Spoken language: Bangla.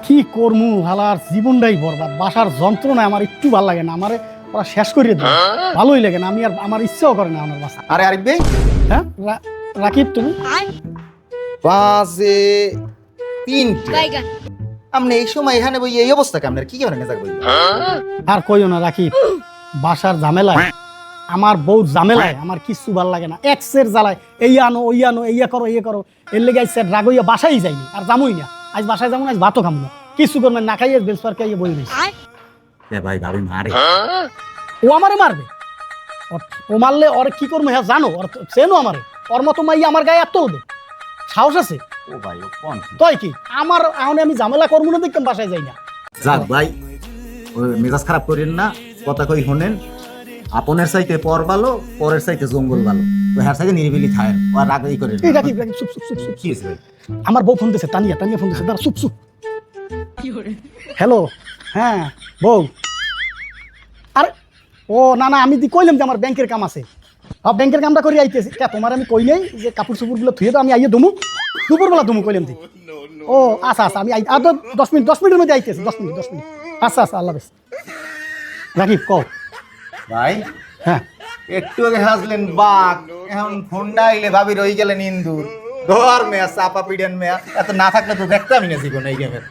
কি করমু হালার জীবনটাই বরবাদ। বাসার যন্ত্রণায় আমার একটু ভালো লাগে না, আমার ওরা শেষ করে দেয়, ভালোই লাগে না, আমি আর আমার ইচ্ছাও করে না আমার বাসা। আরে আরিফ ভাই, হ্যাঁ রাকিব তুমি বাজে 3টে। আপনি এই সময় এখানে বই এই অবস্থা কেমন? কি কেমন মেজাজ বই? আর কইও না রাকিব, বাসার ঝামেলায় আমার বউ ঝামেলায় আমার কিচ্ছু ভালো লাগে না। এক্সের জ্বালায় এই আনো ওই আনো, ইয়া করো ইয়ে করো, এর লেগে আজ রাগ হইয়া বাসায় যাইনি আর যামই না। আজ বাসায় যাবো না, আজ ভাতও খাবো না, কিছু করবেন না, খাইয়ে বেলসপার খাইয়ে বই রয়েছে। ভাই ভাবি মারে। ও আমারে মারবে? ও মারলে ওর কি করবো হ্যাঁ জানো? ওর চেনো আমারে? ওর মতো মাইয়া আমার গায়ে এত ওদের সাহস আছে? ও ভাই ও কোন তাই কি আমার এখন আমি ঝামেলা করবো না দেখতাম বাসায় যাই না। যাক ভাই, ওই মেজাজ খারাপ করেন না, কথা কই শোনেন। আপনের চাইতে পর ভালো, পরের চাইতে জঙ্গল ভালো। তো হ্যার চাইতে নিরিবিলি খায় আর রাগ এই করেন। এই রাকিব রাকিব চুপ চুপ চুপ চুপ। কি হয়েছে ভাই? আমার বউ ফোন দিছে, তানিয়া তানিয়া ফোন দিছে, দাঁড়া চুপ চুপ। হ্যালো, হ্যাঁ বউ। আরে ও না না, আমি কইলাম যে আমার ব্যাংকের কাম আছে, ব্যাংকের কামটা করে আইতেছি। তোমার আমি কই নাই যে কাপড় চোপড় গুলো ধুয়ে তো আমি আইয়ে দুমু, দুপুরবেলা দুমু কইলাম তুই। ও আচ্ছা আচ্ছা, আমি আর 10 মিনিটের মধ্যে আইতেছি, 10 মিনিট। আচ্ছা আচ্ছা, আল্লাহ হাফেজ। রাকিব কও। ভাই হ্যাঁ একটু আগে হাসলেন বাঘ, এখন ফোনটা আইলে ভাবি রই গেলেন ইন্দুর। ধর মেয়া চাপা পিডেন মেয়া, এত না থাকলে তো দেখতামই না জীবন এই গেমের।